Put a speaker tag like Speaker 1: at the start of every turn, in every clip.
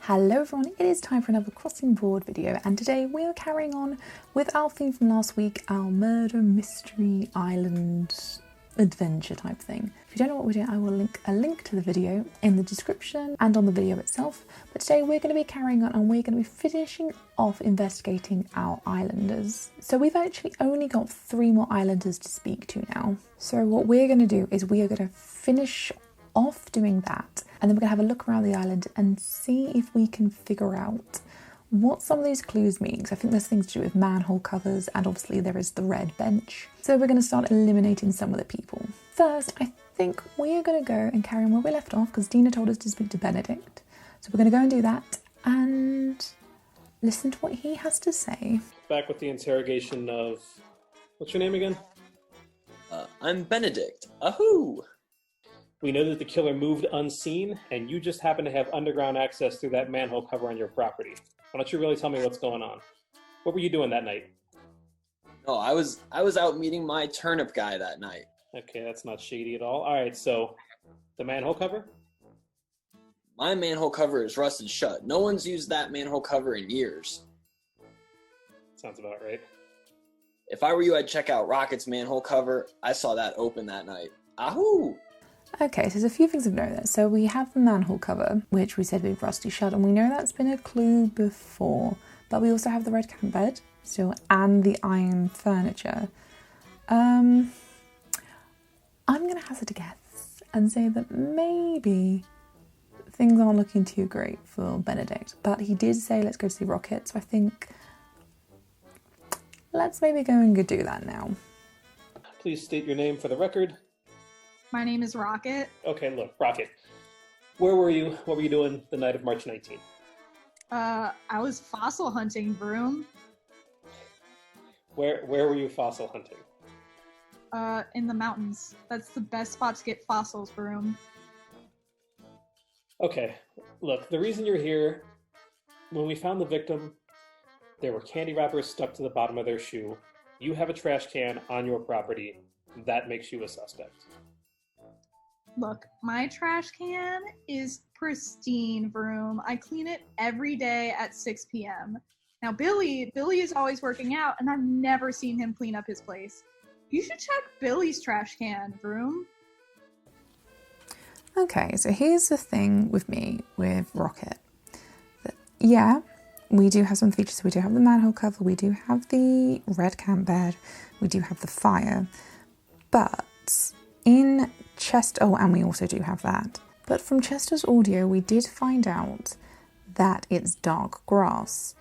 Speaker 1: Hello everyone, it is time for another crossing board video, and today we are carrying on with our theme from last week, our murder mystery island adventure type thing. If you don't know what we're doing, I will link a link to the video in the description and on the video itself. But today we're going to be carrying on and we're going to be finishing off investigating our islanders. So we've actually only got 3 more islanders to speak to now. So what we're going to do is we are going to finish off doing that, and then we're going to have a look around the island and see if we can figure out what some of these clues mean, because I think there's things to do with manhole covers, and obviously there is the red bench. So we're going to start eliminating some of the people. First, I think we are going to go and carry on where we left off, because Dina told us to speak to Benedict. So we're going to go and do that and listen to what he has to say.
Speaker 2: Back with the interrogation of... What's your name again?
Speaker 3: I'm Benedict. Ahoo!
Speaker 2: We know that the killer moved unseen, and you just happen to have underground access through that manhole cover on your property. Why don't you really tell me what's going on? What were you doing that night?
Speaker 3: No, I was out meeting my turnip guy that night.
Speaker 2: Okay, that's not shady at all. All right, so the manhole cover?
Speaker 3: My manhole cover is rusted shut. No one's used that manhole cover in years.
Speaker 2: Sounds about right.
Speaker 3: If I were you, I'd check out Rocket's manhole cover. I saw that open that night. Ahoo!
Speaker 1: Okay, so there's a few things of note there. So we have the manhole cover, which we said we've rusty shut, and we know that's been a clue before. But we also have the red camp bed still, and the iron furniture. I'm going to hazard a guess and say that maybe things aren't looking too great for Benedict. But he did say let's go to see Rocket, so I think let's maybe go and do that now.
Speaker 2: Please state your name for the record.
Speaker 4: My name is Rocket.
Speaker 2: Okay, look, Rocket. Where were you? What were you doing the night of March 19th?
Speaker 4: I was fossil hunting, Broom.
Speaker 2: Where were you fossil hunting?
Speaker 4: In the mountains. That's the best spot to get fossils, Broom.
Speaker 2: Okay, look, the reason you're here, when we found the victim, there were candy wrappers stuck to the bottom of their shoe. You have a trash can on your property. That makes you a suspect.
Speaker 4: Look, my trash can is pristine, Broom. I clean it every day at 6 p.m. Now, Billy is always working out, and I've never seen him clean up his place. You should check Billy's trash can, Broom.
Speaker 1: Okay, so here's the thing with me, with Rocket. Yeah, we do have some features. So we do have the manhole cover, we do have the red camp bed, we do have the fire, but in and we also do have that. But from Chester's audio, we did find out that it's dark grass,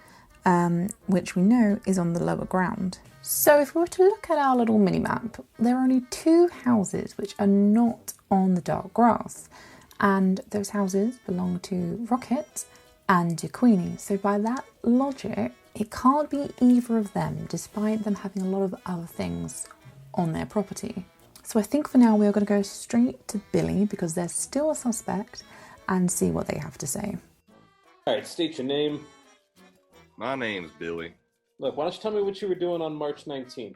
Speaker 1: which we know is on the lower ground. So if we were to look at our little mini map, there are only 2 houses which are not on the dark grass, and those houses belong to Rocket and to Queenie. So by that logic, it can't be either of them, despite them having a lot of other things on their property. So I think for now we are going to go straight to Billy, because they're still a suspect, and see what they have to say.
Speaker 2: All right, state your name.
Speaker 5: My name's Billy.
Speaker 2: Look, why don't you tell me what you were doing on March 19th?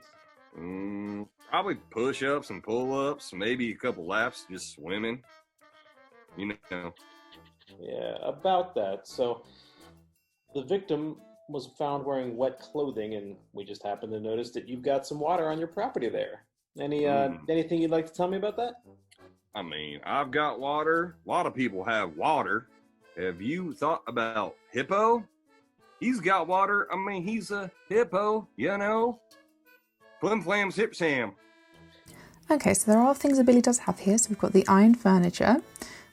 Speaker 5: Probably push-ups and pull-ups, maybe a couple laps, just swimming. You know.
Speaker 2: Yeah, about that. So the victim was found wearing wet clothing, and we just happened to notice that you've got some water on your property there. Anything you'd like to tell me about that?
Speaker 5: I mean, I've got water. A lot of people have water. Have you thought about Hippo? He's got water. I mean, he's a hippo, you know? Flim Flam's Hip Sam.
Speaker 1: Okay, so there are things that Billy does have here. So we've got the iron furniture.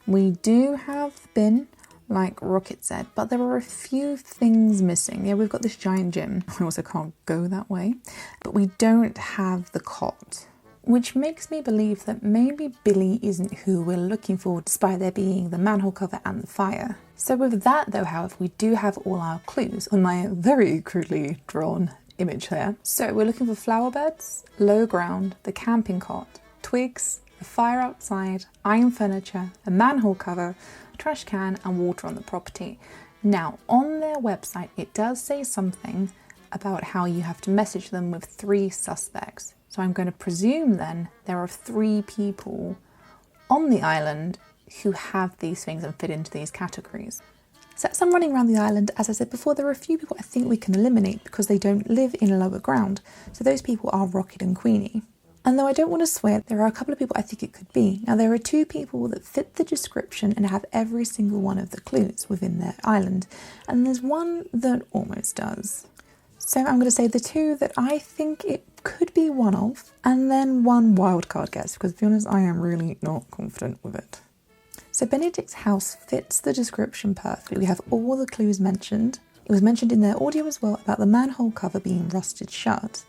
Speaker 1: We do have the bin, like Rocket said, but there are a few things missing. Yeah, we've got this giant gym. We also can't go that way. But we don't have the cot, which makes me believe that maybe Billy isn't who we're looking for, despite there being the manhole cover and the fire. So with that though, however, we do have all our clues on my very crudely drawn image there. So we're looking for flower beds, low ground, the camping cot, twigs, the fire outside, iron furniture, a manhole cover, a trash can, and water on the property. Now, on their website, it does say something about how you have to message them with 3 suspects. So I'm going to presume then there are 3 people on the island who have these things and fit into these categories. So as I'm running around the island, as I said before, there are a few people I think we can eliminate because they don't live in lower ground. So those people are Rocket and Queenie. And though I don't want to swear, there are a couple of people I think it could be. Now, there are 2 people that fit the description and have every single one of the clues within their island. And there's one that almost does. So I'm going to say the 2 that I think it could be one of, and then one wildcard guess, because to be honest, I am really not confident with it. So Benedict's house fits the description perfectly. We have all the clues mentioned. It was mentioned in their audio as well about the manhole cover being rusted shut.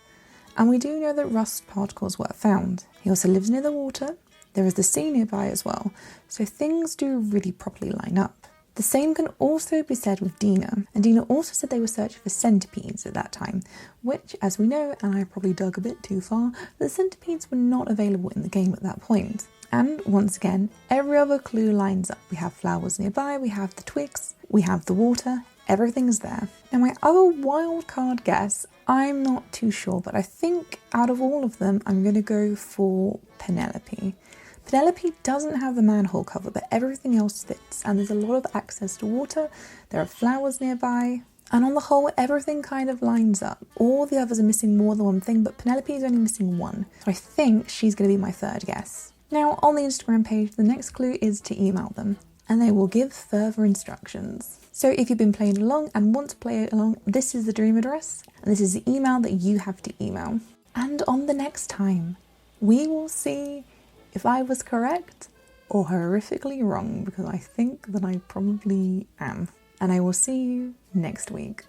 Speaker 1: And we do know that rust particles were found. He also lives near the water. There is the sea nearby as well. So things do really properly line up. The same can also be said with Dina. And Dina also said they were searching for centipedes at that time, which, as we know, and I probably dug a bit too far, the centipedes were not available in the game at that point. And once again, every other clue lines up. We have flowers nearby, we have the twigs, we have the water, everything's there. Now my other wildcard guess, I'm not too sure, but I think out of all of them, I'm going to go for Penelope. Penelope doesn't have the manhole cover, but everything else fits, and there's a lot of access to water, there are flowers nearby, and on the whole, everything kind of lines up. All the others are missing more than one thing, but Penelope is only missing one. So I think she's going to be my 3rd guess. Now, on the Instagram page, the next clue is to email them, and they will give further instructions. So if you've been playing along and want to play along, this is the dream address, and this is the email that you have to email. And on the next time, we will see if I was correct or horrifically wrong, because I think that I probably am. And I will see you next week.